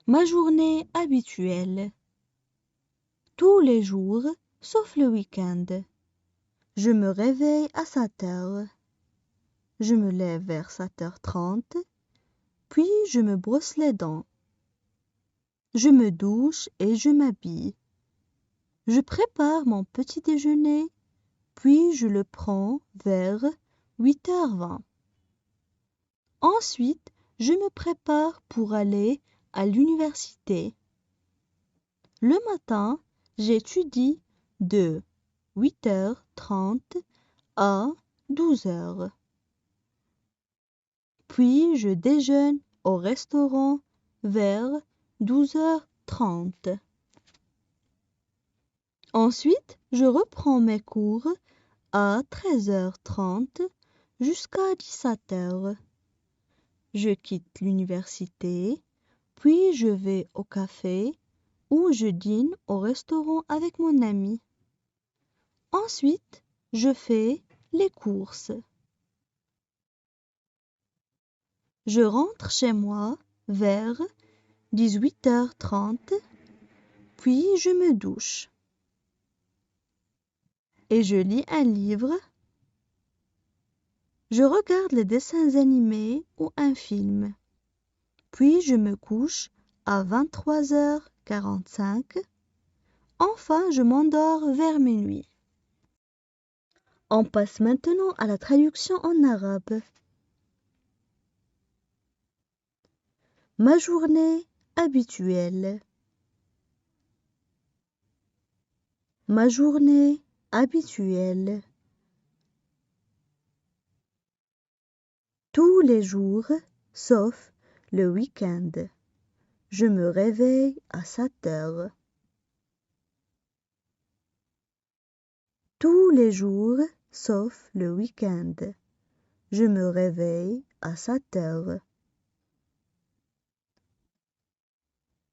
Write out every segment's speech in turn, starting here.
Ma journée habituelle. Tous les jours, sauf le week-end. Je me réveille à 7 heures. Je me lève vers 7h30, puis je me brosse les dents. Je me douche et je m'habille. Je prépare mon petit déjeuner, puis je le prends vers 8h20. Ensuite, je me prépare pour aller à l'université. Le matin, j'étudie de 8h30 à 12h. Puis je déjeune au restaurant vers 12h30. Ensuite, je reprends mes cours à 13h30 jusqu'à 17h. Je quitte l'université, puis je vais au café ou je dîne au restaurant avec mon ami. Ensuite, je fais les courses. Je rentre chez moi vers 18h30, puis je me douche. Et je lis un livre. Je regarde les dessins animés ou un film. Puis je me couche à 23h45. Enfin, je m'endors vers minuit. On passe maintenant à la traduction en arabe. Ma journée habituelle. Ma journée habituelle. Tous les jours, sauf le week-end. Je me réveille à 7 heures. Tous les jours, sauf le week-end. Je me réveille à 7 heures.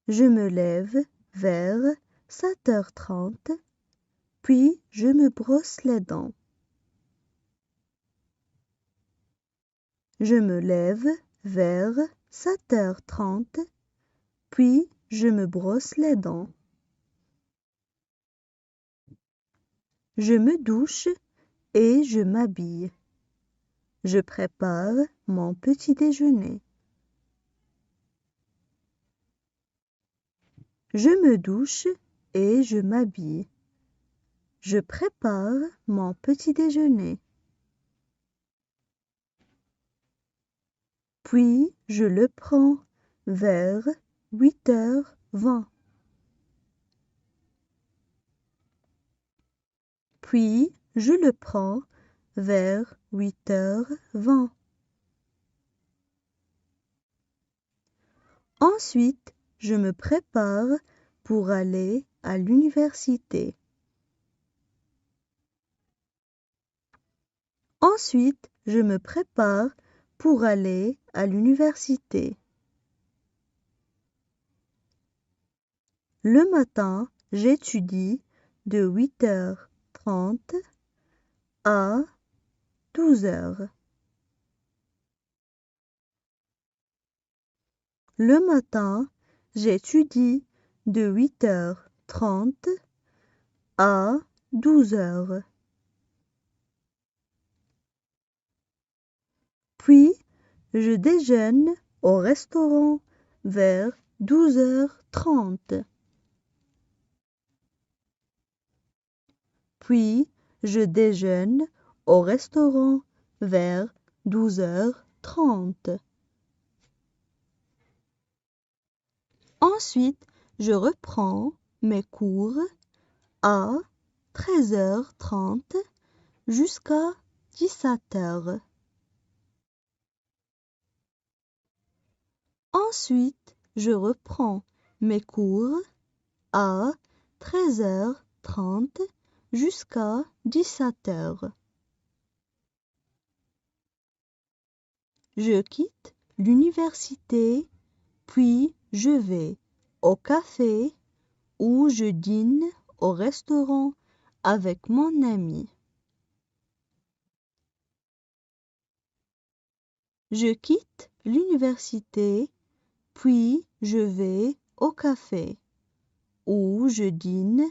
Je me lève vers 7h30, puis je me brosse les dents. Je me lève vers 7h30, puis je me brosse les dents. Je me douche et je m'habille. Je prépare mon petit déjeuner. Je me douche et je m'habille. Je prépare mon petit déjeuner. Puis je le prends vers 8h20. Puis je le prends vers 8h20. Ensuite, je me prépare pour aller à l'université. Ensuite, je me prépare pour aller à l'université. Le matin, j'étudie de 8h30 à 12h. Le matin, j'étudie de 8h30 à 12h. Puis, je déjeune au restaurant vers 12h30. Puis, je déjeune au restaurant vers 12h30. Ensuite, je reprends mes cours à 13h30 jusqu'à 17h. Ensuite, je reprends mes cours à 13h30 jusqu'à 17h. Je quitte l'université, puis je vais au café ou je dîne au restaurant avec mon ami. Je quitte l'université, puis je vais au café ou je dîne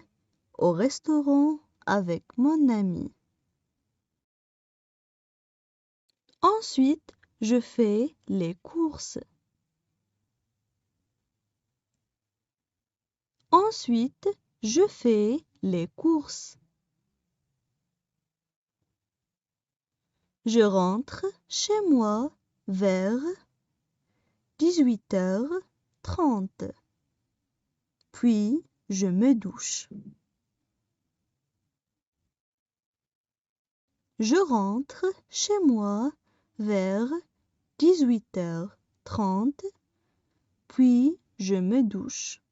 au restaurant avec mon ami. Ensuite, je fais les courses. Ensuite, je fais les courses. Je rentre chez moi vers 18h30. Puis, je me douche. Je rentre chez moi vers 18h30. Puis, je me douche.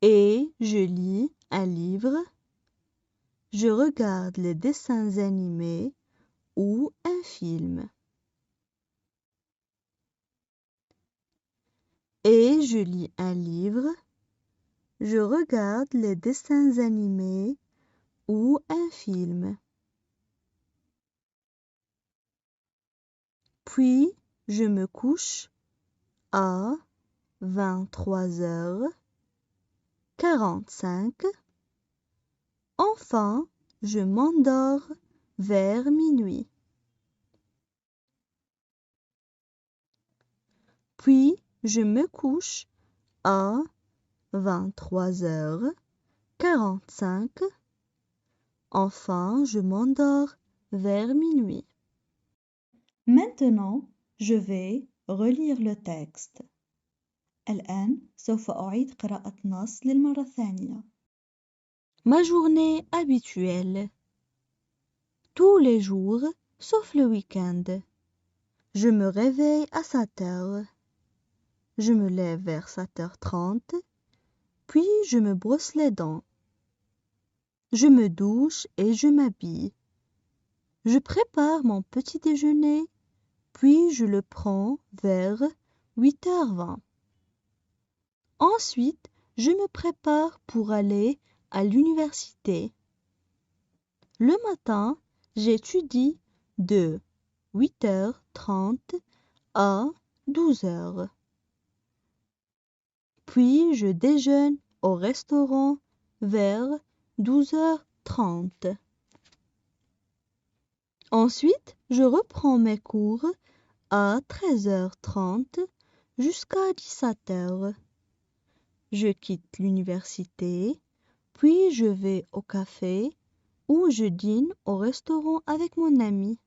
Et je lis un livre. Je regarde les dessins animés ou un film. Et je lis un livre. Je regarde les dessins animés ou un film. Puis, je me couche à 23h45. Enfin, je m'endors vers minuit. Puis, je me couche à 23h45. Enfin, je m'endors vers minuit. Maintenant, je vais relire le texte. الآن سوف أعيد قراءة نص للمرة الثانية. Ma journée habituelle. Tous les jours, sauf le week-end. Je me réveille à 7h. Je me lève vers 7h30. Puis je me brosse les dents. Je me douche et je m'habille. Je prépare mon petit déjeuner, puis je le prends vers 8h20. Ensuite, je me prépare pour aller à l'université. Le matin, j'étudie de 8h30 à 12h. Puis je déjeune au restaurant vers 12h30. Ensuite, je reprends mes cours à 13h30 jusqu'à 17h. Je quitte l'université, puis je vais au café ou je dîne au restaurant avec mon ami.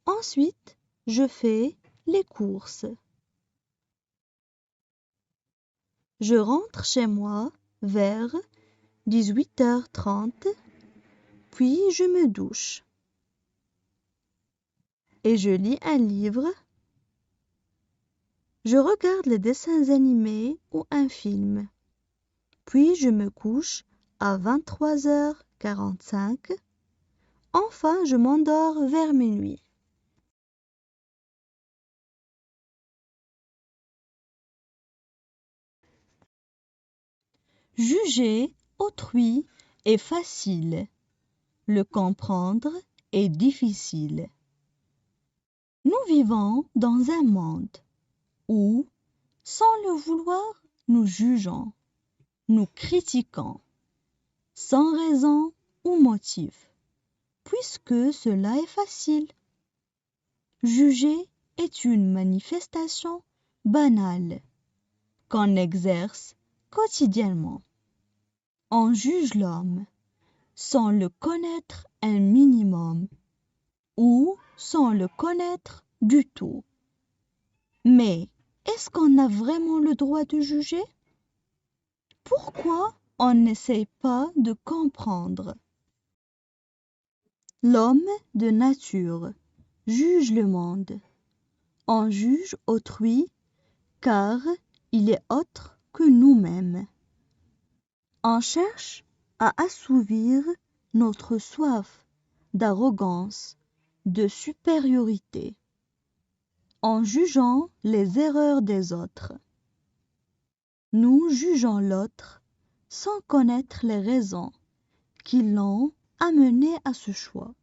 Ensuite, je fais les courses. Je rentre chez moi vers 18h30, puis je me douche. Et je lis un livre. Je regarde les dessins animés ou un film. Puis je me couche à 23h45. Enfin, je m'endors vers minuit. Juger autrui est facile. Le comprendre est difficile. Nous vivons dans un monde où, sans le vouloir, nous jugeons, nous critiquons, sans raison ou motif, puisque cela est facile. Juger est une manifestation banale qu'on exerce quotidiennement. On juge l'homme sans le connaître un minimum ou sans le connaître du tout. Mais est-ce qu'on a vraiment le droit de juger? Pourquoi on n'essaie pas de comprendre? L'homme de nature juge le monde. On juge autrui car il est autre que nous-mêmes. On cherche à assouvir notre soif d'arrogance, de supériorité, en jugeant les erreurs des autres. Nous jugeons l'autre sans connaître les raisons qui l'ont amené à ce choix.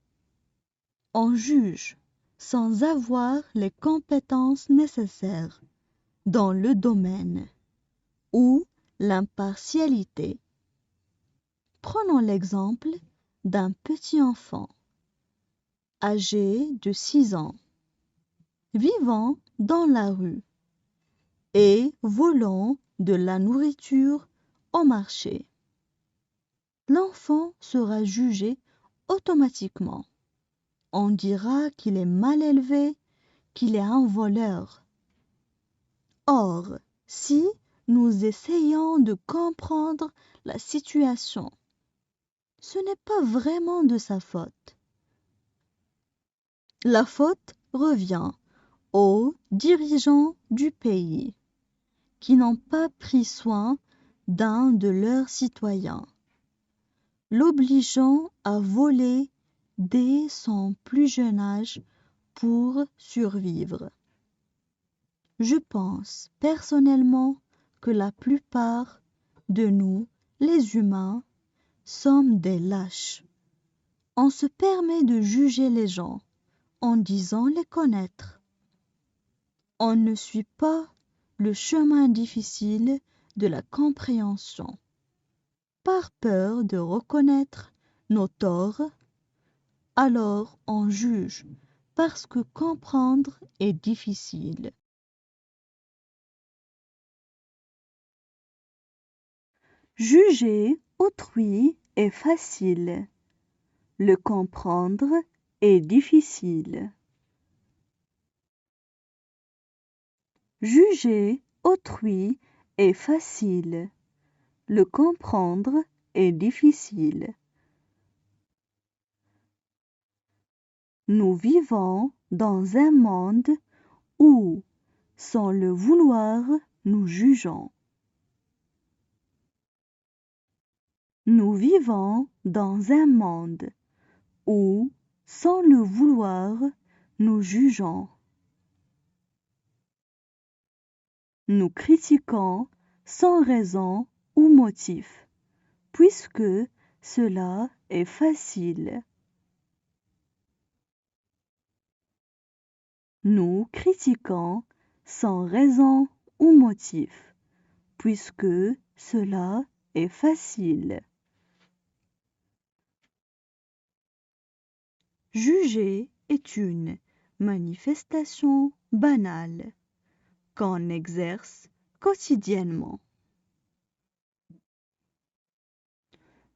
On juge sans avoir les compétences nécessaires dans le domaine ou l'impartialité. Prenons l'exemple d'un petit enfant âgé de 6 ans, vivant dans la rue et volant de la nourriture au marché. L'enfant sera jugé automatiquement. On dira qu'il est mal élevé, qu'il est un voleur. Or, si nous essayons de comprendre la situation, ce n'est pas vraiment de sa faute. La faute revient aux dirigeants du pays qui n'ont pas pris soin d'un de leurs citoyens, l'obligeant à voler dès son plus jeune âge pour survivre. Je pense personnellement que la plupart de nous, les humains, sommes des lâches. On se permet de juger les gens en disant les connaître. On ne suit pas le chemin difficile de la compréhension. Par peur de reconnaître nos torts, alors on juge parce que comprendre est difficile. Juger autrui est facile. Le comprendre est difficile. Juger autrui est facile. Le comprendre est difficile. Nous vivons dans un monde où, sans le vouloir, nous jugeons. Nous vivons dans un monde où, sans le vouloir, nous jugeons. Nous critiquons sans raison ou motif, puisque cela est facile. Nous critiquons sans raison ou motif, puisque cela est facile. Juger est une manifestation banale qu'on exerce quotidiennement.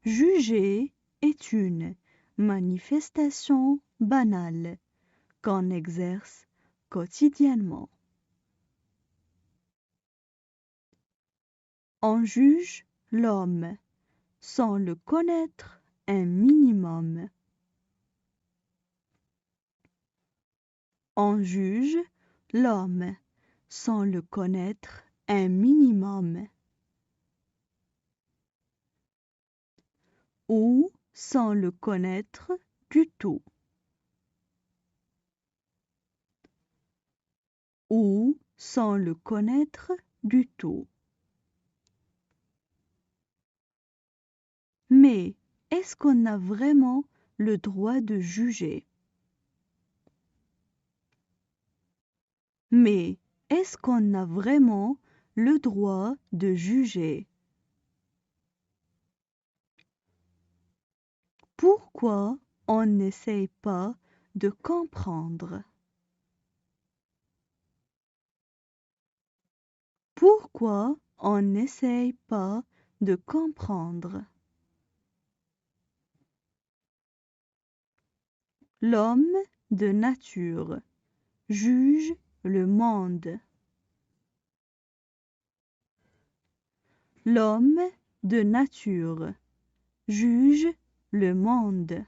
Juger est une manifestation banale qu'on exerce quotidiennement. On juge l'homme sans le connaître un minimum. On juge l'homme sans le connaître un minimum. Ou sans le connaître du tout. Ou sans le connaître du tout. Mais est-ce qu'on a vraiment le droit de juger? Mais est-ce qu'on a vraiment le droit de juger? Pourquoi on n'essaye pas de comprendre? Pourquoi on n'essaye pas de comprendre? L'homme de nature juge le monde. L'homme de nature juge le monde.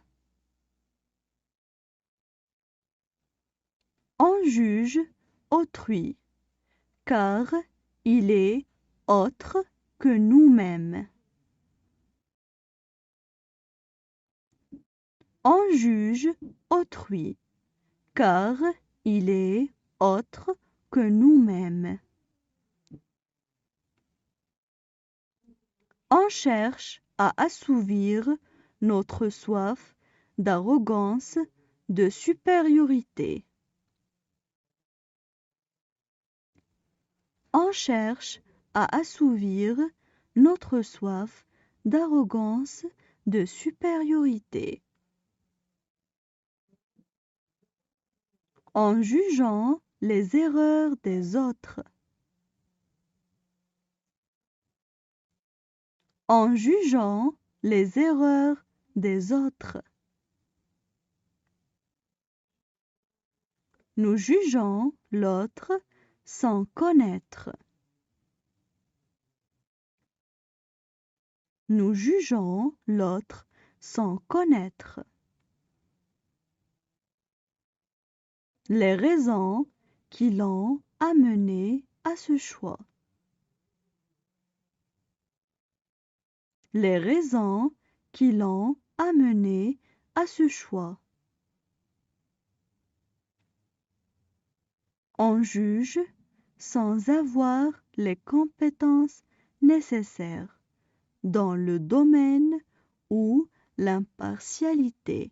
On juge autrui, car il est autre que nous-mêmes. On juge autrui, car il est autre que nous-mêmes. On cherche à assouvir notre soif d'arrogance, de supériorité. On cherche à assouvir notre soif d'arrogance, de supériorité. En jugeant les erreurs des autres. En jugeant les erreurs des autres. Nous jugeons l'autre sans connaître. Nous jugeons l'autre sans connaître. Les raisons qui l'ont amené à ce choix. Les raisons qui l'ont amené à ce choix. On juge sans avoir les compétences nécessaires dans le domaine ou l'impartialité.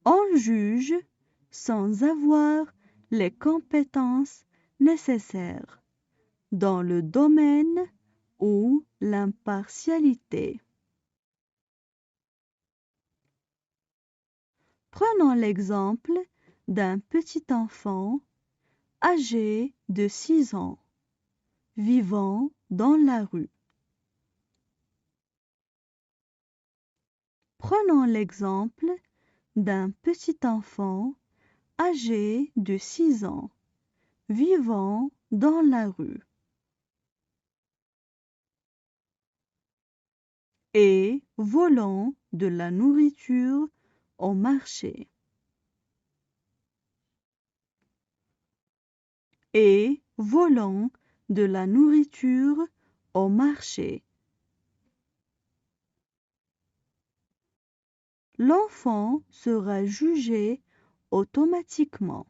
On juge sans avoir les compétences nécessaires dans le domaine ou l'impartialité. Prenons l'exemple d'un petit enfant âgé de 6 ans, vivant dans la rue. Prenons l'exemple d'un petit enfant âgé de 6 ans, vivant dans la rue. Et volant de la nourriture au marché. Et volant de la nourriture au marché. L'enfant sera jugé automatiquement.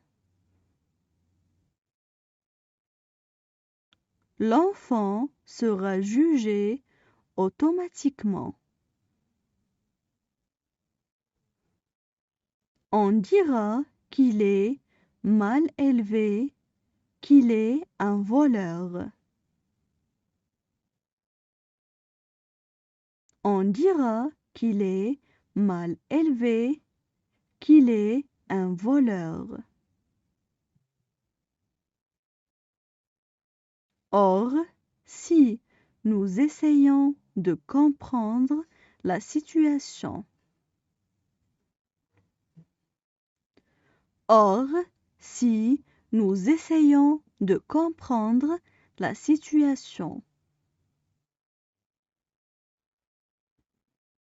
L'enfant sera jugé automatiquement. On dira qu'il est mal élevé, qu'il est un voleur. On dira qu'il est mal élevé, qu'il est un voleur. Or, si nous essayons de comprendre la situation. Or, si nous essayons de comprendre la situation.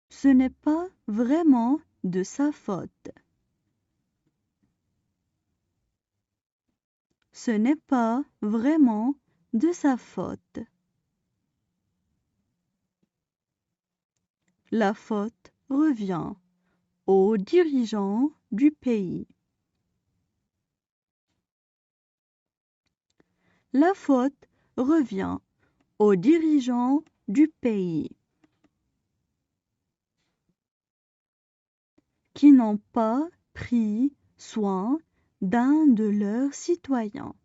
Ce n'est pas vraiment de sa faute. Ce n'est pas vraiment de sa faute. La faute revient aux dirigeants du pays. La faute revient aux dirigeants du pays qui n'ont pas pris soin d'un de leurs citoyens.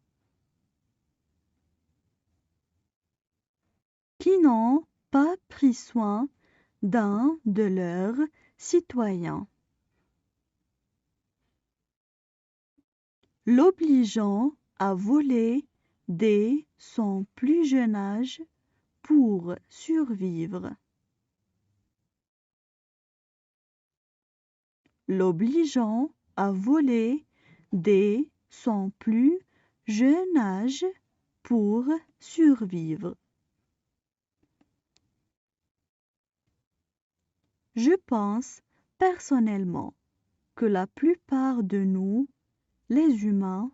Qui n'ont pas pris soin d'un de leurs citoyens. L'obligeant à voler dès son plus jeune âge pour survivre. L'obligeant à voler dès son plus jeune âge pour survivre. Je pense personnellement que la plupart de nous, les humains,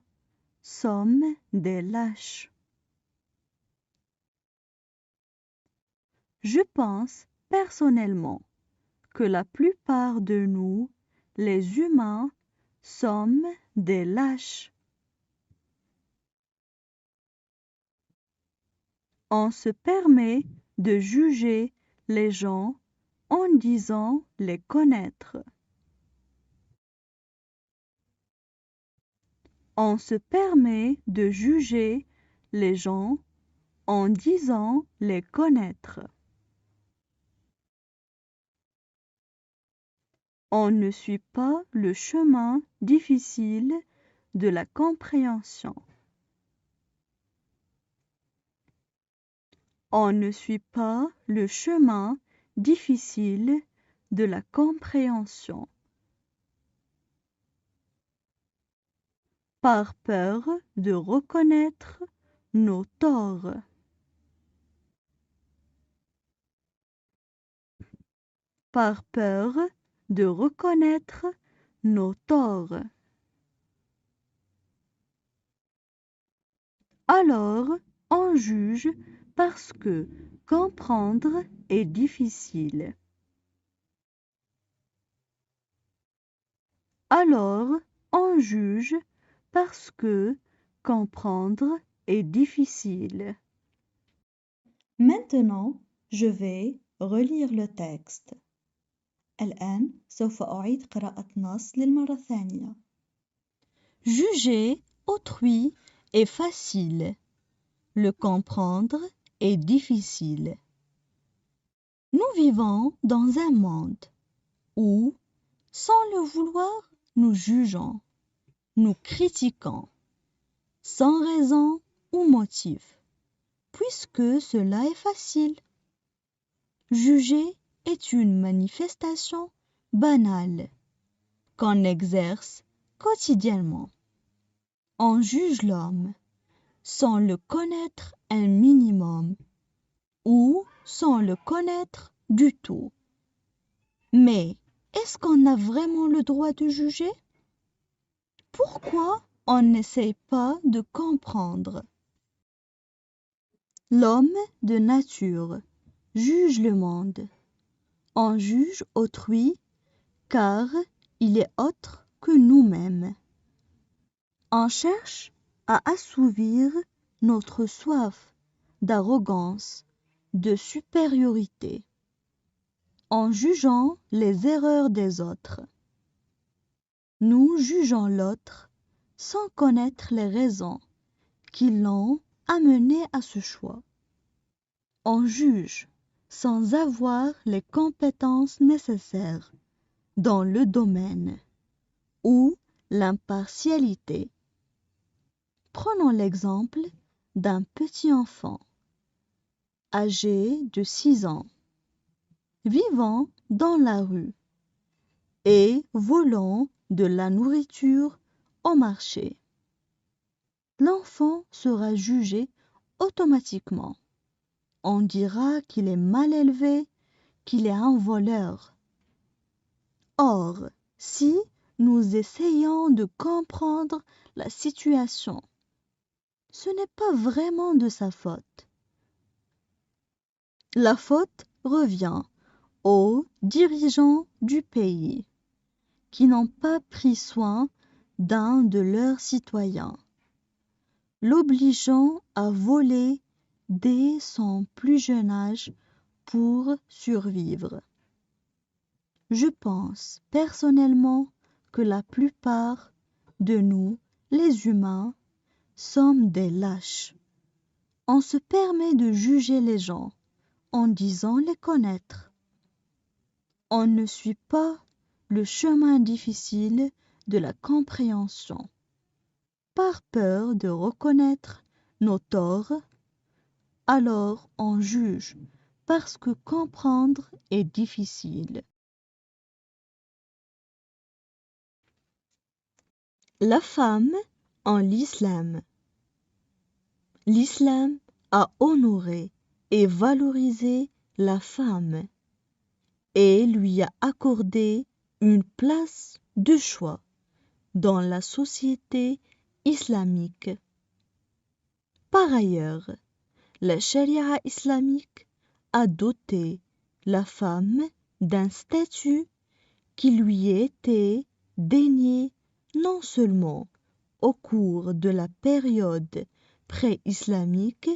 sommes des lâches. Je pense personnellement que la plupart de nous, les humains, sommes des lâches. On se permet de juger les gens en disant les connaître. On se permet de juger les gens en disant les connaître. On ne suit pas le chemin difficile de la compréhension. On ne suit pas le chemin difficile de la compréhension. Par peur de reconnaître nos torts. Par peur de reconnaître nos torts. Alors, on juge parce que comprendre est difficile. Alors, on juge parce que comprendre est difficile. Maintenant, je vais relire le texte. الآن سوف أعيد قراءة نص للمرة الثانية. Juger autrui est facile. Le comprendre est difficile. Nous vivons dans un monde où, sans le vouloir, nous jugeons, nous critiquons, sans raison ou motif, puisque cela est facile. Juger est une manifestation banale qu'on exerce quotidiennement. On juge l'homme sans le connaître un minimum ou sans le connaître du tout. Mais est-ce qu'on a vraiment le droit de juger? Pourquoi on n'essaie pas de comprendre? L'homme de nature juge le monde. On juge autrui car il est autre que nous-mêmes. On cherche à assouvir notre soif d'arrogance, de supériorité, en jugeant les erreurs des autres. Nous jugeons l'autre sans connaître les raisons qui l'ont amené à ce choix. On juge sans avoir les compétences nécessaires dans le domaine ou l'impartialité. Prenons l'exemple d'un petit enfant âgé de 6 ans, vivant dans la rue et volant de la nourriture au marché. L'enfant sera jugé automatiquement. On dira qu'il est mal élevé, qu'il est un voleur. Or, si nous essayons de comprendre la situation, ce n'est pas vraiment de sa faute. La faute revient aux dirigeants du pays qui n'ont pas pris soin d'un de leurs citoyens, l'obligeant à voler dès son plus jeune âge pour survivre. Je pense personnellement que la plupart de nous, les humains, sommes des lâches. On se permet de juger les gens en disant les connaître. On ne suit pas le chemin difficile de la compréhension. Par peur de reconnaître nos torts, alors on juge parce que comprendre est difficile. La femme en l'islam. L'islam a honoré et valorisé la femme et lui a accordé une place de choix dans la société islamique. Par ailleurs, la charia islamique a doté la femme d'un statut qui lui était dénié non seulement au cours de la période pré-islamique,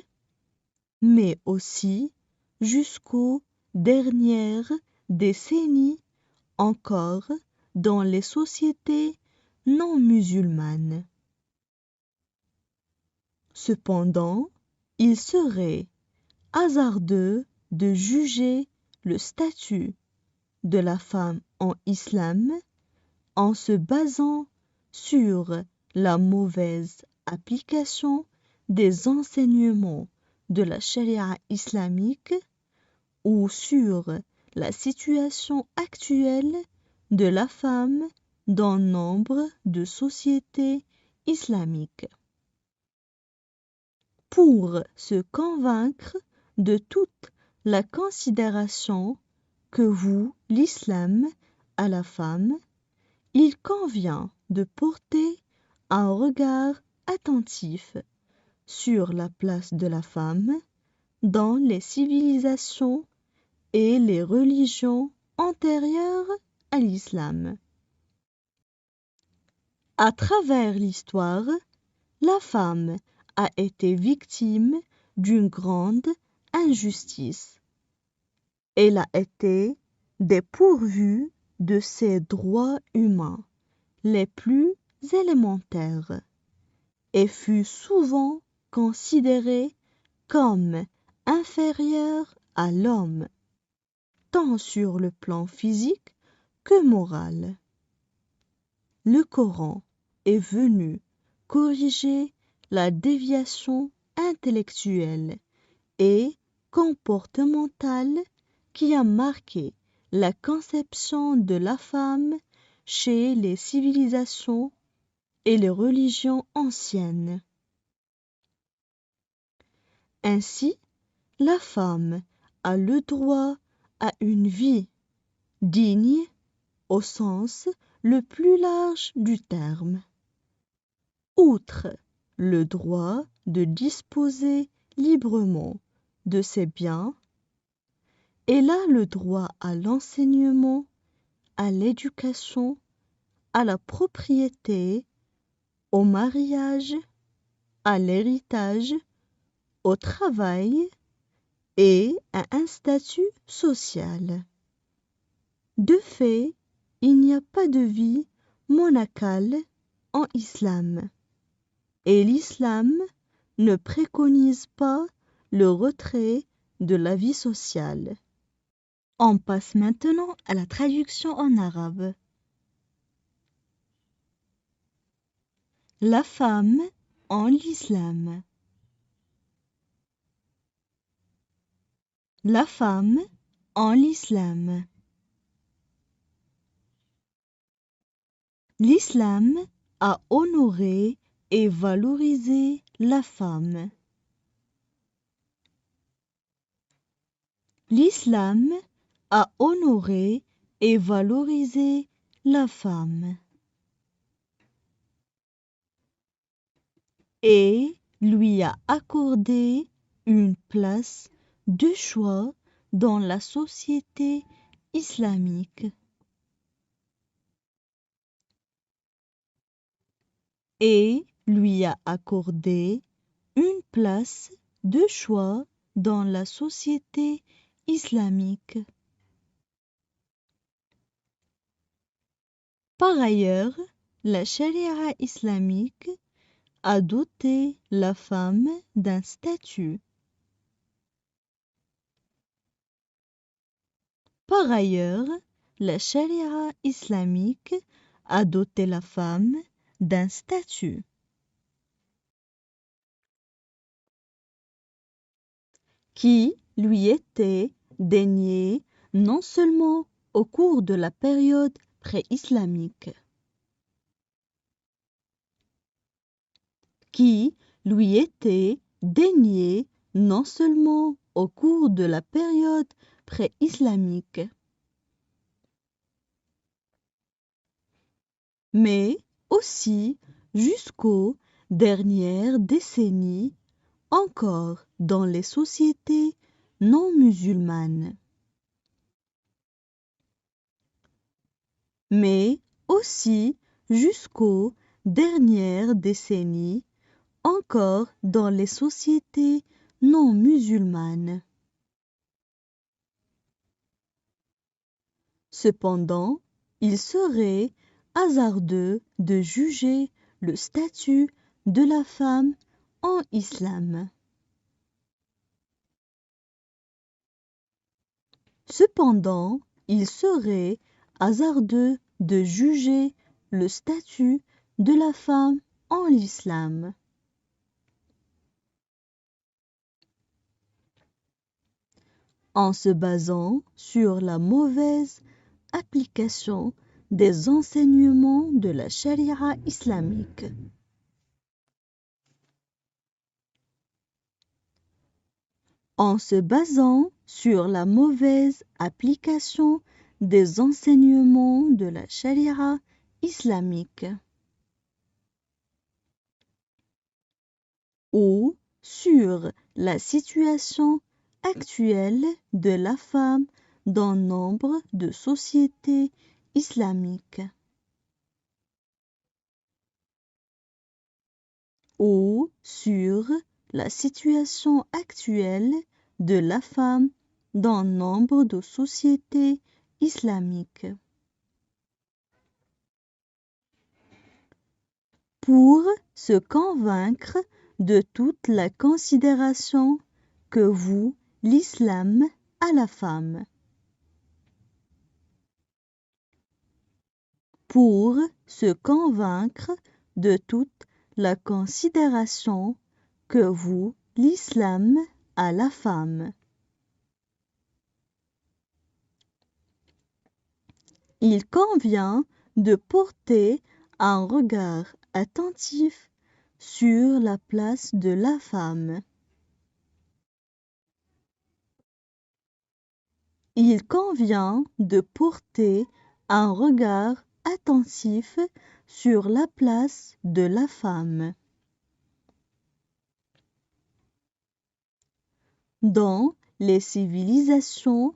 mais aussi jusqu'aux dernières décennies encore dans les sociétés non musulmanes. Cependant, il serait hasardeux de juger le statut de la femme en islam en se basant sur la mauvaise application des enseignements de la charia islamique ou sur la situation actuelle de la femme dans nombre de sociétés islamiques. Pour se convaincre de toute la considération que voue l'islam à la femme, il convient de porter un regard attentif sur la place de la femme dans les civilisations et les religions antérieures à l'islam. À travers l'histoire, la femme a été victime d'une grande injustice. Elle a été dépourvue de ses droits humains les plus élémentaires et fut souvent considérée comme inférieure à l'homme, tant sur le plan physique que moral. Le Coran est venu corriger la déviation intellectuelle et comportementale qui a marqué la conception de la femme chez les civilisations et les religions anciennes. Ainsi, la femme a le droit à une vie digne au sens le plus large du terme. Outre le droit de disposer librement de ses biens, elle a le droit à l'enseignement, à l'éducation, à la propriété, au mariage, à l'héritage, au travail et à un statut social. De fait, il n'y a pas de vie monacale en islam, et l'islam ne préconise pas le retrait de la vie sociale. On passe maintenant à la traduction en arabe. La femme en l'islam. La femme en l'islam. L'islam a honoré et valorisé la femme. L'islam a honoré et valorisé la femme et lui a accordé une place de choix dans la société islamique. Et lui a accordé une place de choix dans la société islamique. Par ailleurs, la charia islamique a doté la femme d'un statut. Par ailleurs, la charia islamique a doté la femme d'un statut qui lui était dénié non seulement au cours de la période pré-islamique, qui lui était dénié non seulement au cours de la période pré-islamique, mais aussi jusqu'aux dernières décennies encore dans les sociétés non musulmanes, mais aussi jusqu'aux dernières décennies encore dans les sociétés non musulmanes. Cependant, il serait hasardeux de juger le statut de la femme en islam. Cependant, il serait hasardeux de juger le statut de la femme en islam. En se basant sur la mauvaise application des enseignements de la charia islamique. En se basant sur la mauvaise application des enseignements de la charia islamique. Ou sur la situation actuelle de la femme dans nombre de sociétés islamiques. Ou sur la situation actuelle de la femme dans nombre de sociétés islamiques. Pour se convaincre de toute la considération que voue l'islam à la femme. Pour se convaincre de toute la considération que voue l'islam à la femme. Il convient de porter un regard attentif sur la place de la femme. Il convient de porter un regard attentif sur la place de la femme. Dans les civilisations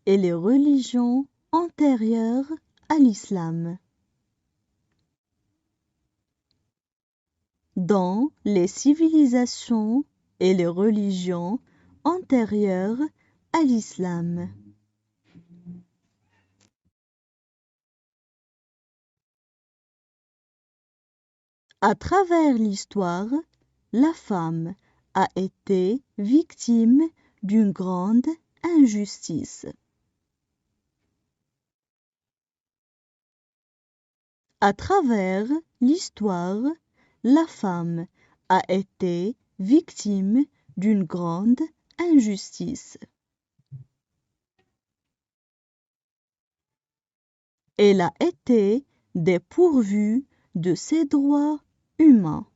et les religions antérieures à l'islam. Dans les civilisations et les religions antérieures à l'islam. À travers l'histoire, la femme a été victime d'une grande injustice. À travers l'histoire, la femme a été victime d'une grande injustice. Elle a été dépourvue de ses droits humains.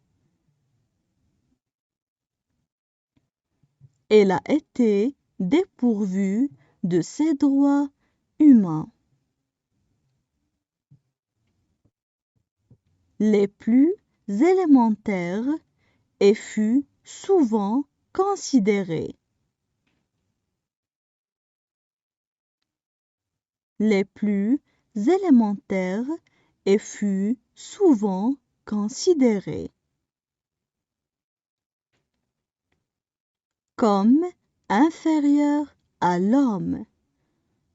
Elle a été dépourvue de ses droits humains. Les plus élémentaires et fut souvent considérée. Les plus élémentaires et fut souvent considérée comme inférieure à l'homme,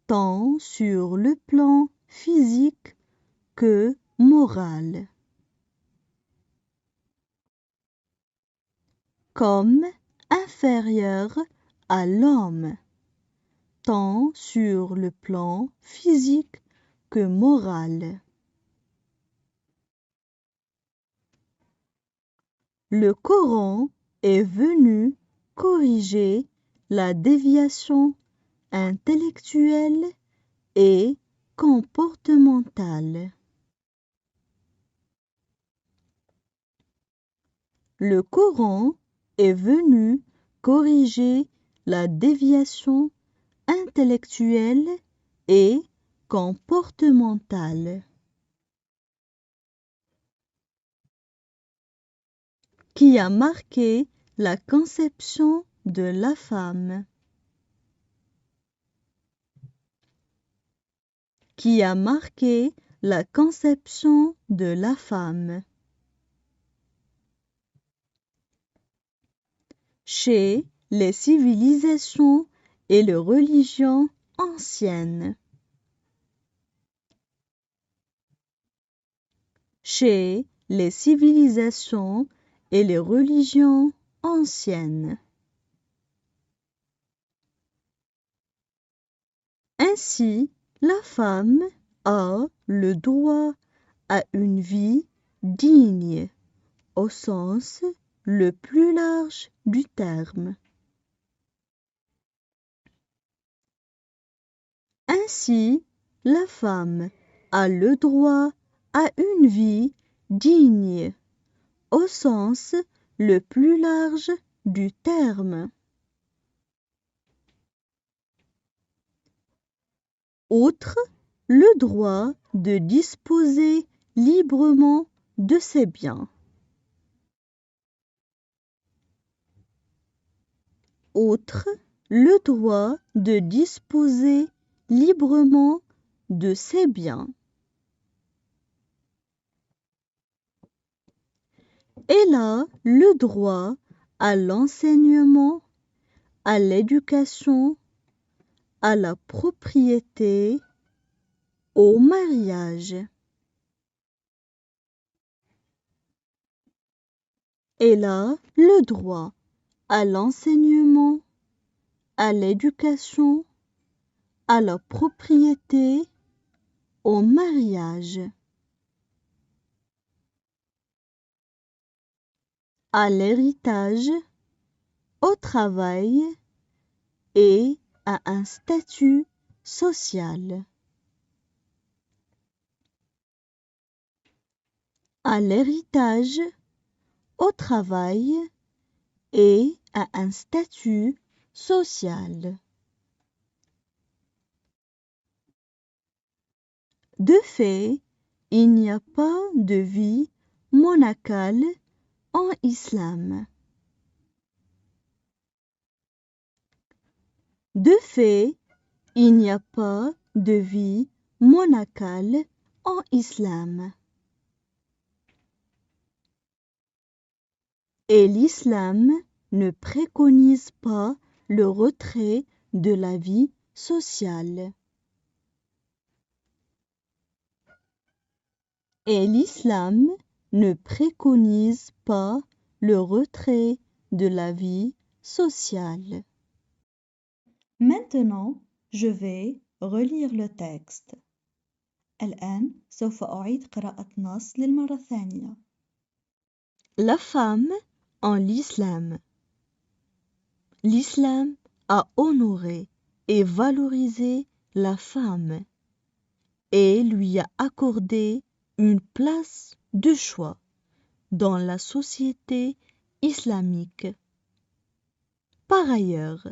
tant sur le plan physique que moral. Comme inférieure à l'homme, tant sur le plan physique que moral. Le Coran est venu corriger la déviation intellectuelle et comportementale. Le Coran est venu corriger la déviation intellectuelle et comportementale qui a marqué la conception de la femme. Qui a marqué la conception de la femme. Chez les civilisations et les religions anciennes. Chez les civilisations et les religions ancienne. Ainsi, la femme a le droit à une vie digne, au sens le plus large du terme. Ainsi, la femme a le droit à une vie digne, au sens le plus large du terme. Outre le droit de disposer librement de ses biens. Outre le droit de disposer librement de ses biens. Elle a le droit à l'enseignement, à l'éducation, à la propriété, au mariage. Elle a le droit à l'enseignement, à l'éducation, à la propriété, au mariage. À l'héritage, au travail et à un statut social. À l'héritage, au travail et à un statut social. De fait, il n'y a pas de vie monacale en islam. De fait, il n'y a pas de vie monacale en islam. Et l'islam ne préconise pas le retrait de la vie sociale. Et l'islam ne préconise pas le retrait de la vie sociale. Maintenant, je vais relire le texte. الآن سوف أعيد قراءة نص للمرة الثانية. La femme en l'islam. L'islam a honoré et valorisé la femme et lui a accordé une place de choix dans la société islamique. Par ailleurs,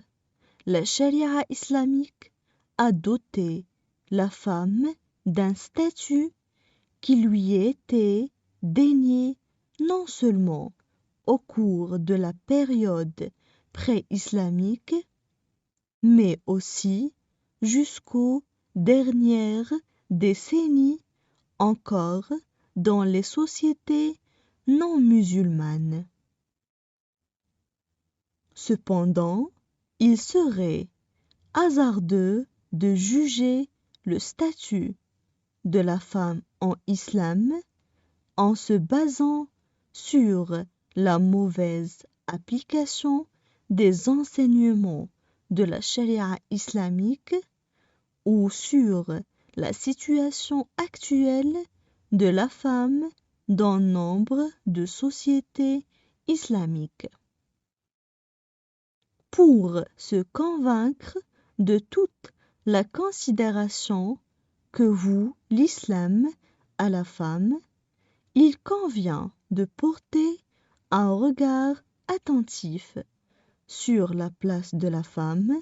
la charia islamique a doté la femme d'un statut qui lui était dénié non seulement au cours de la période pré-islamique, mais aussi jusqu'aux dernières décennies encore dans les sociétés non musulmanes. Cependant, il serait hasardeux de juger le statut de la femme en islam en se basant sur la mauvaise application des enseignements de la charia islamique ou sur la situation actuelle de la femme dans nombre de sociétés islamiques. Pour se convaincre de toute la considération que voue l'islam à la femme, il convient de porter un regard attentif sur la place de la femme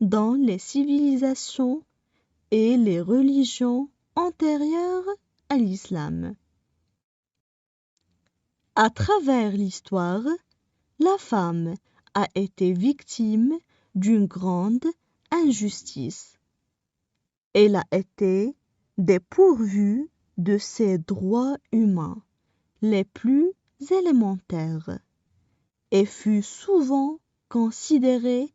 dans les civilisations et les religions antérieures à l'islam. À travers l'histoire, la femme a été victime d'une grande injustice. Elle a été dépourvue de ses droits humains les plus élémentaires et fut souvent considérée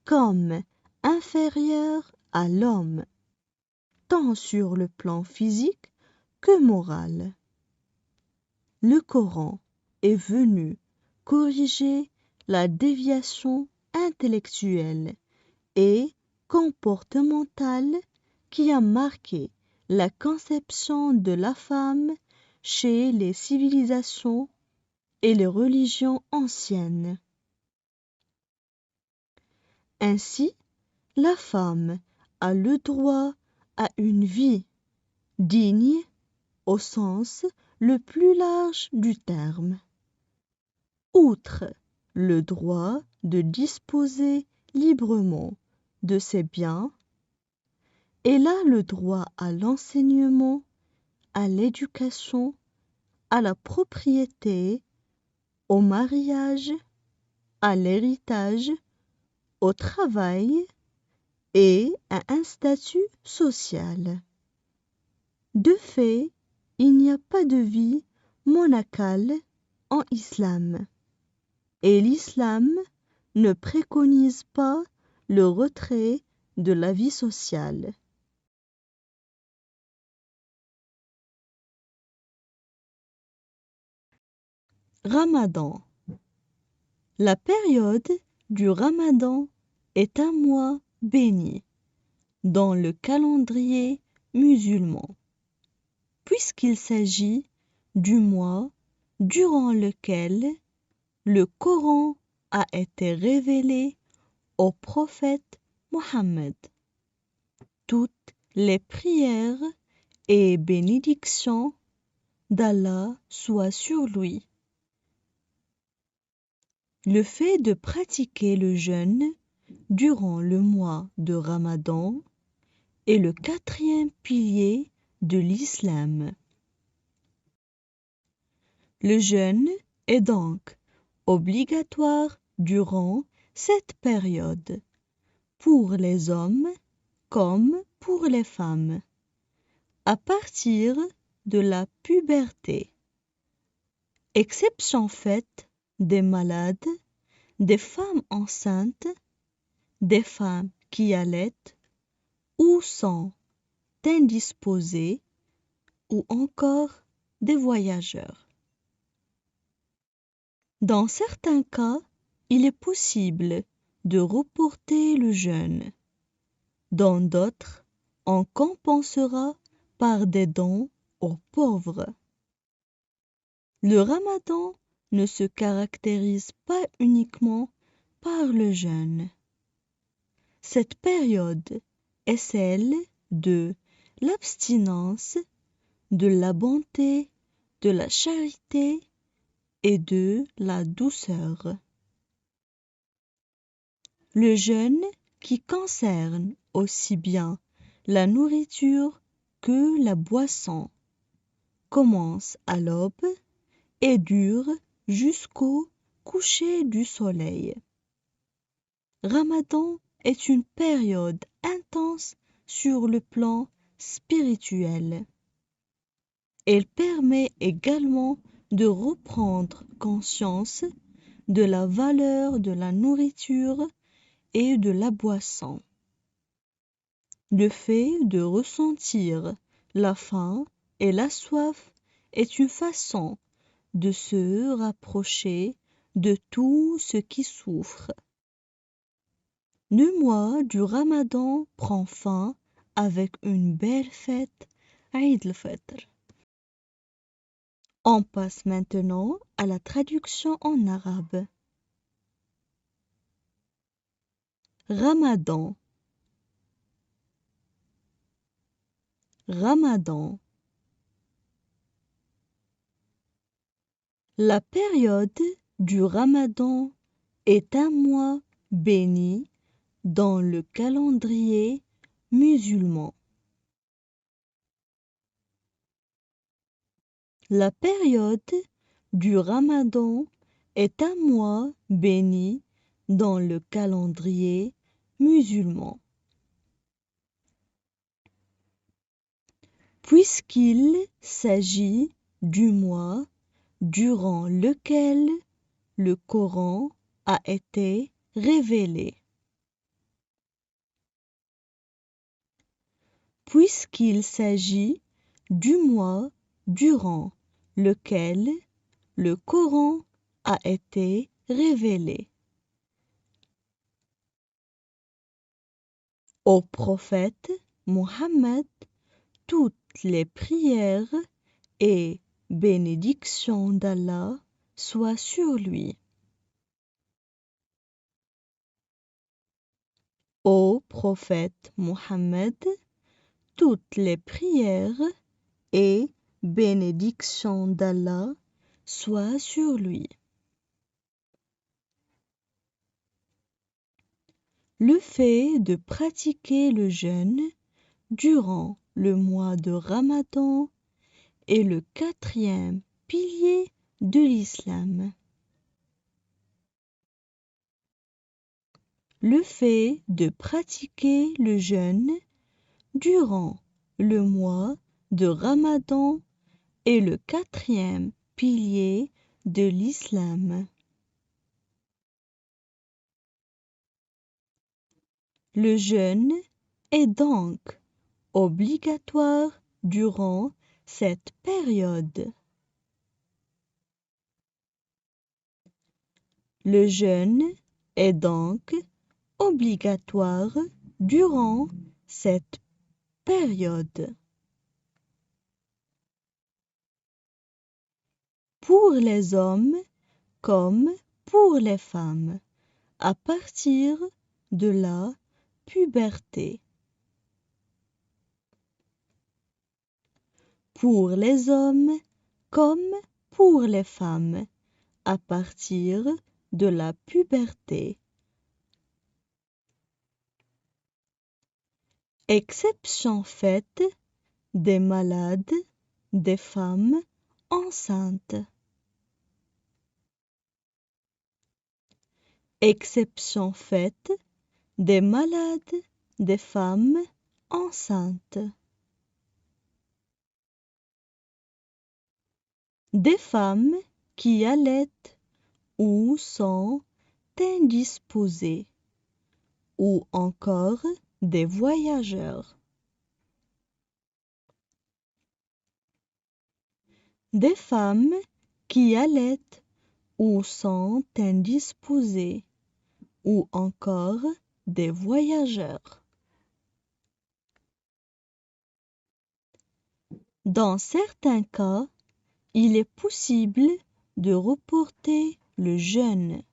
comme inférieure à l'homme, tant sur le plan physique que moral. Le Coran est venu corriger la déviation intellectuelle et comportementale qui a marqué la conception de la femme chez les civilisations et les religions anciennes. Ainsi, la femme a le droit à une vie digne au sens le plus large du terme. Outre le droit de disposer librement de ses biens, elle a le droit à l'enseignement, à l'éducation, à la propriété, au mariage, à l'héritage, au travail et à un statut social. De fait, il n'y a pas de vie monacale en islam, et l'islam ne préconise pas le retrait de la vie sociale. Ramadan. La période du Ramadan est un mois béni dans le calendrier musulman, puisqu'il s'agit du mois durant lequel le Coran a été révélé au prophète Mohammed. Toutes les prières et bénédictions d'Allah soient sur lui. Le fait de pratiquer le jeûne durant le mois de Ramadan est le 4e pilier de l'islam. Le jeûne est donc obligatoire durant cette période, pour les hommes comme pour les femmes, à partir de la puberté, exception faite des malades, des femmes enceintes, des femmes qui allaitent ou sont indisposées, ou encore des voyageurs. Dans certains cas, il est possible de reporter le jeûne. Dans d'autres, on compensera par des dons aux pauvres. Le Ramadan ne se caractérise pas uniquement par le jeûne. Cette période est celle de l'abstinence, de la bonté, de la charité et de la douceur. Le jeûne, qui concerne aussi bien la nourriture que la boisson, commence à l'aube et dure jusqu'au coucher du soleil. Ramadan est une période intense sur le plan spirituel. Elle permet également de reprendre conscience de la valeur de la nourriture et de la boisson. Le fait de ressentir la faim et la soif est une façon de se rapprocher de tout ce qui souffre. Le mois du Ramadan prend fin avec une belle fête, Eid al-Fitr. On passe maintenant à la traduction en arabe. Ramadan. Ramadan. La période du Ramadan est un mois béni dans le calendrier musulman. La période du Ramadan est un mois béni dans le calendrier musulman, puisqu'il s'agit du mois durant lequel le Coran a été révélé. Puisqu'il s'agit du mois durant lequel le Coran a été révélé. Au prophète Mohammed, toutes les prières et bénédictions d'Allah soient sur lui. Au prophète Mohammed, toutes les prières et bénédictions d'Allah soient sur lui. Le fait de pratiquer le jeûne durant le mois de Ramadan est le 4e pilier de l'islam. Le fait de pratiquer le jeûne durant le mois de Ramadan est le 4e pilier de l'islam. Le jeûne est donc obligatoire durant cette période. Le jeûne est donc obligatoire durant cette période. Pour les hommes comme pour les femmes, à partir de la puberté. Pour les hommes comme pour les femmes, à partir de la puberté. Exception faite des malades, des femmes enceintes. Exception faite des malades, des femmes enceintes. Des femmes qui allaitent ou sont indisposées, ou encore des voyageurs. Des femmes qui allaitent ou sont indisposées, ou encore des voyageurs. Dans certains cas, il est possible de reporter le jeûne.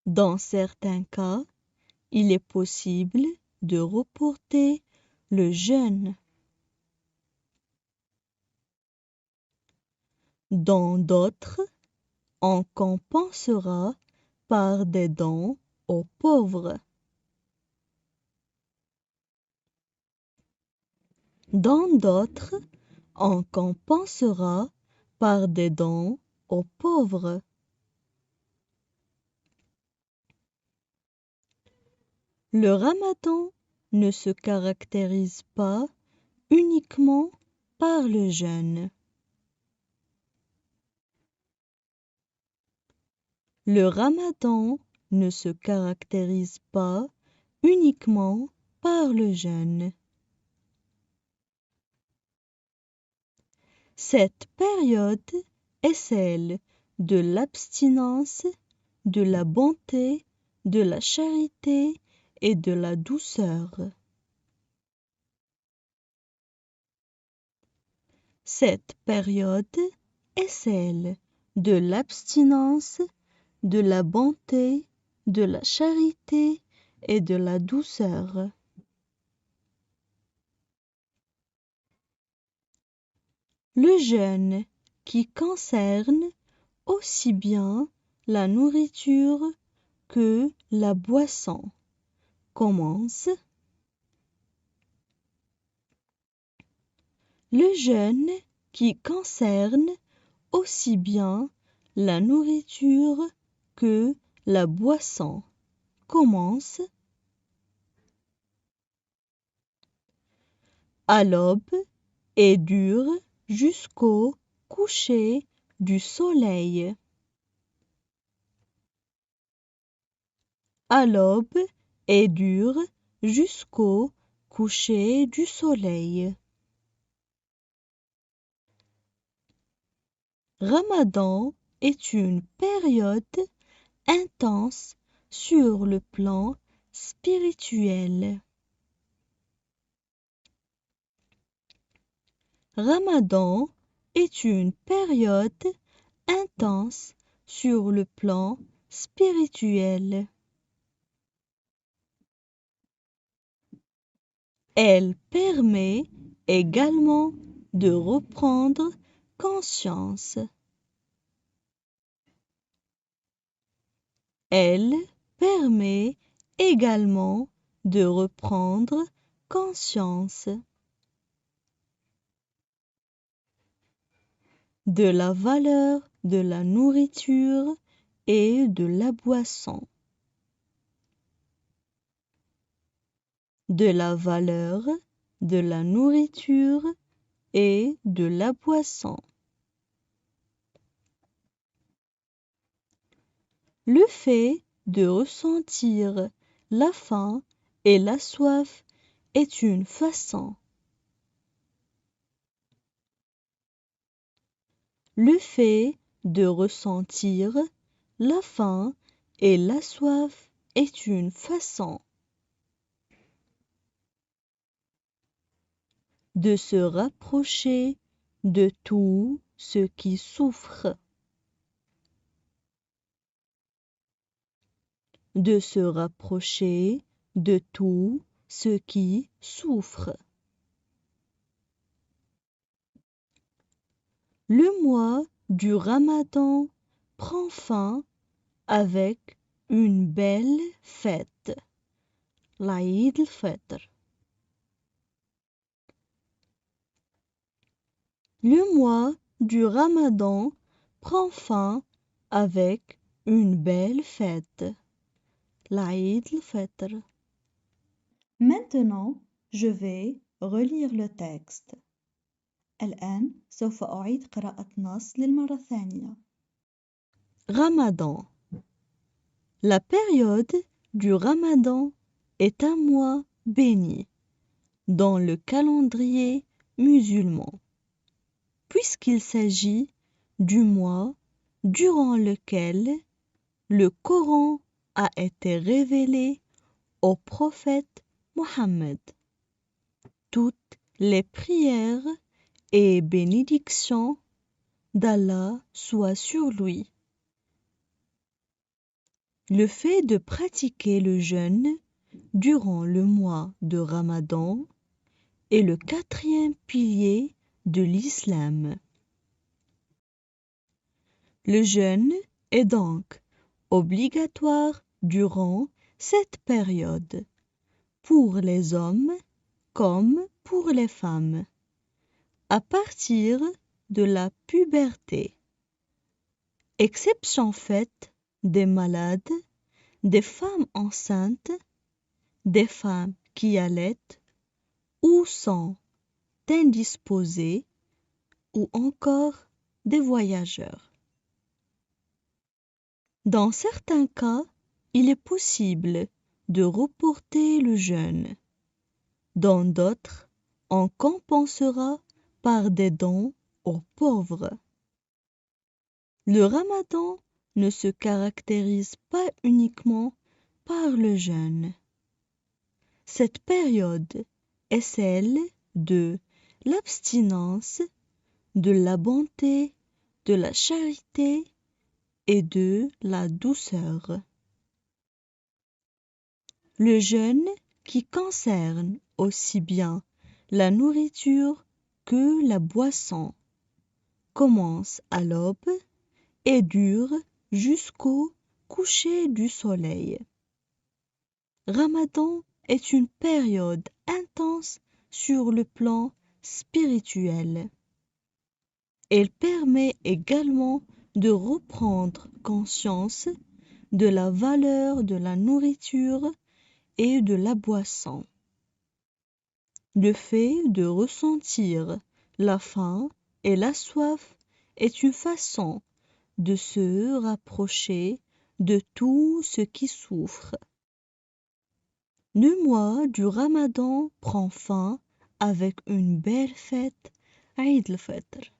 Dans certains cas, il est possible de reporter le jeûne. Dans d'autres, on compensera par des dons aux pauvres. Dans d'autres, on compensera par des dons aux pauvres. Le Ramadan ne se caractérise pas uniquement par le jeûne. Le Ramadan ne se caractérise pas uniquement par le jeûne. Cette période est celle de l'abstinence, de la bonté, de la charité et de la douceur. Cette période est celle de l'abstinence, de la bonté, de la charité et de la douceur. Le jeûne qui concerne aussi bien la nourriture que la boisson commence. Le jeûne qui concerne aussi bien la nourriture que la boisson commence à l'aube et dure jusqu'au coucher du soleil. À l'aube et dure jusqu'au coucher du soleil. Ramadan est une période intense sur le plan spirituel. Ramadan est une période intense sur le plan spirituel. Elle permet également de reprendre conscience. Elle permet également de reprendre conscience de la valeur de la nourriture et de la boisson. De la valeur de la nourriture et de la boisson. Le fait de ressentir la faim et la soif est une façon. Le fait de ressentir la faim et la soif est une façon de se rapprocher de tout ce qui souffre. De se rapprocher de tout ce qui souffre. Le mois du Ramadan prend fin avec une belle fête, l'Aïd al-Fitr. Le mois du Ramadan prend fin avec une belle fête, l'Aïd al-Fitr. Maintenant, je vais relire le texte. الآن سوف أعيد قراءة نص للمرة الثانية. Ramadan. La période du Ramadan est un mois béni dans le calendrier musulman, puisqu'il s'agit du mois durant lequel le Coran a été révélé au prophète Mohammed. Toutes les prières et bénédictions d'Allah soient sur lui. Le fait de pratiquer le jeûne durant le mois de Ramadan est le quatrième pilier de l'islam. Le jeûne est donc obligatoire durant cette période, pour les hommes comme pour les femmes, à partir de la puberté, exception faite des malades, des femmes enceintes, des femmes qui allaitent ou sont indisposées ou encore des voyageurs. Dans certains cas, il est possible de reporter le jeûne. Dans d'autres, on compensera par des dons aux pauvres. Le Ramadan ne se caractérise pas uniquement par le jeûne. Cette période est celle de l'abstinence, de la bonté, de la charité et de la douceur. Le jeûne, qui concerne aussi bien la nourriture que la boisson, commence à l'aube et dure jusqu'au coucher du soleil. Ramadan est une période intense sur le plan spirituel. Elle permet également de reprendre conscience de la valeur de la nourriture et de la boisson. Le fait de ressentir la faim et la soif est une façon de se rapprocher de tout ce qui souffre. Le mois du Ramadan prend fin avec une belle fête, Eid al-Fitr.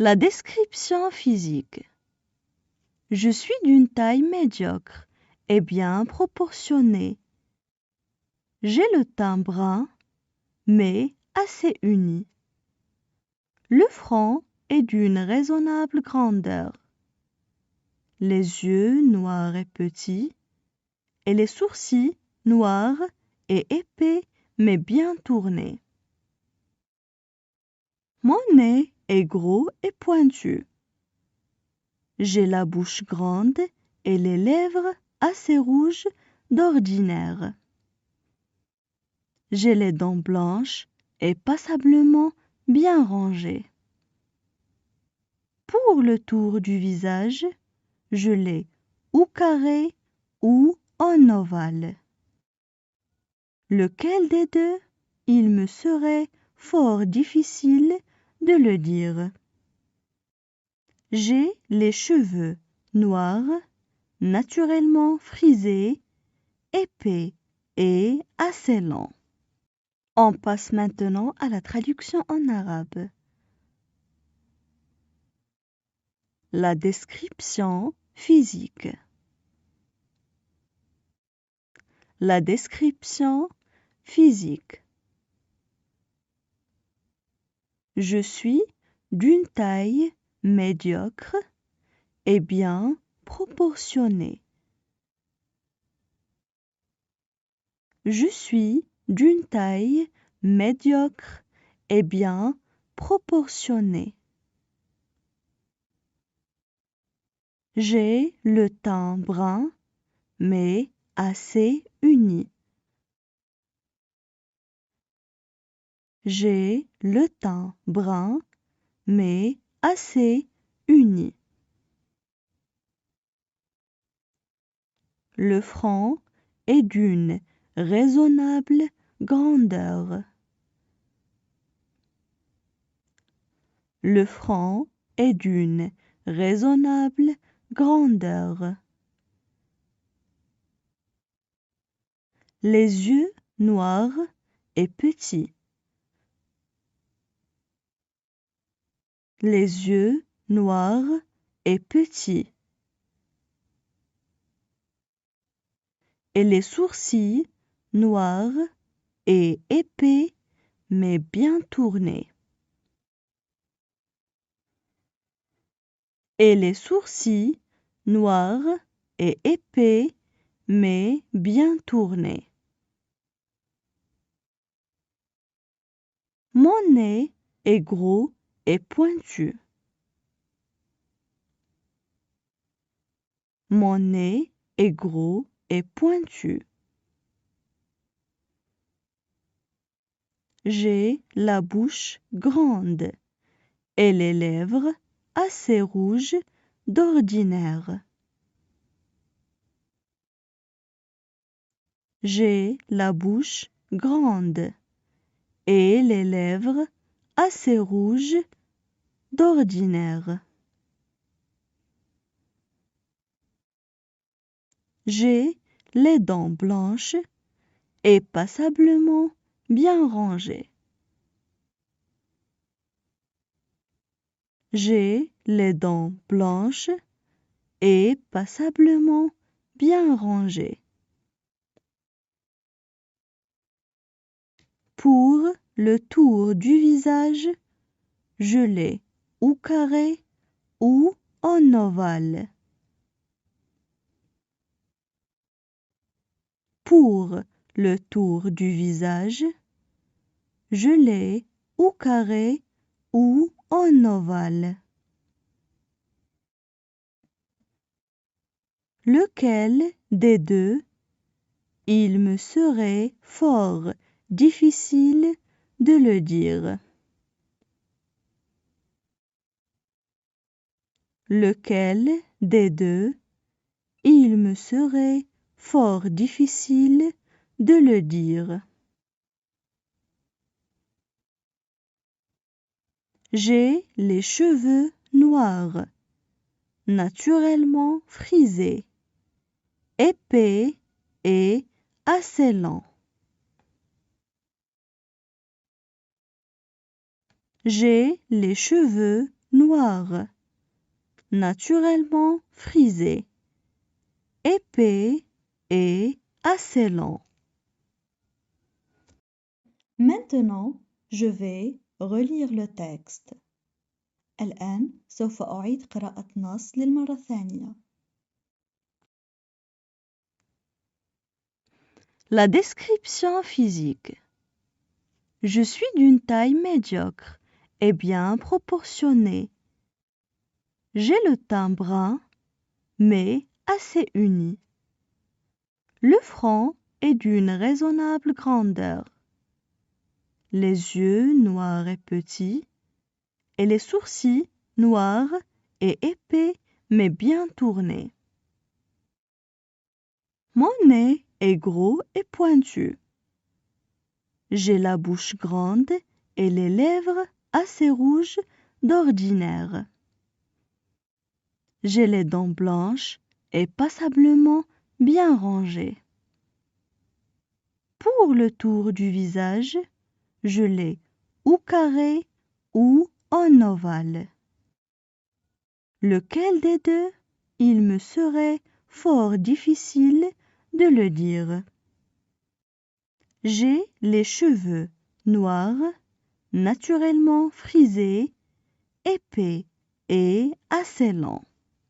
La description physique. Je suis d'une taille médiocre et bien proportionnée. J'ai le teint brun, mais assez uni. Le front est d'une raisonnable grandeur. Les yeux noirs et petits, et les sourcils noirs et épais mais bien tournés. Mon nez est gros et pointu. J'ai la bouche grande et les lèvres assez rouges d'ordinaire. J'ai les dents blanches et passablement bien rangées. Pour le tour du visage, je l'ai ou carré ou en ovale. Lequel des deux, il me serait fort difficile de le dire. J'ai les cheveux noirs, naturellement frisés, épais et assez longs. On passe maintenant à la traduction en arabe. La description physique. La description physique. Je suis d'une taille médiocre et bien proportionnée. Je suis d'une taille médiocre et bien proportionnée. J'ai le teint brun, mais assez uni. J'ai le teint brun, mais assez uni. Le front est d'une raisonnable grandeur. Le front est d'une raisonnable grandeur. Les yeux noirs et petits. Les yeux noirs et petits. Et les sourcils noirs et épais mais bien tournés. Et les sourcils noirs et épais mais bien tournés. Mon nez est gros et pointu. Mon nez est gros et pointu. J'ai la bouche grande et les lèvres assez rouges d'ordinaire. J'ai la bouche grande et les lèvres assez rouges d'ordinaire. J'ai les dents blanches et passablement bien rangées. J'ai les dents blanches et passablement bien rangées. Pour le tour du visage, je l'ai ou carré ou en ovale. Pour le tour du visage, je l'ai ou carré ou en ovale. Lequel des deux, il me serait fort difficile de le dire. Lequel des deux, il me serait fort difficile de le dire. J'ai les cheveux noirs, naturellement frisés, épais et assez longs. J'ai les cheveux noir, naturellement frisé, épais et assez lent. Maintenant, je vais relire le texte. الآن سوف أعيد قراءة نص للمرة الثانية. La description physique. Je suis d'une taille médiocre et bien proportionnée. J'ai le teint brun, mais assez uni. Le front est d'une raisonnable grandeur. Les yeux noirs et petits, et les sourcils noirs et épais mais bien tournés. Mon nez est gros et pointu. J'ai la bouche grande et les lèvres assez rouges d'ordinaire. J'ai les dents blanches et passablement bien rangées. Pour le tour du visage, je l'ai ou carré ou en ovale. Lequel des deux, il me serait fort difficile de le dire. J'ai les cheveux noirs, naturellement frisés, épais et assez lents.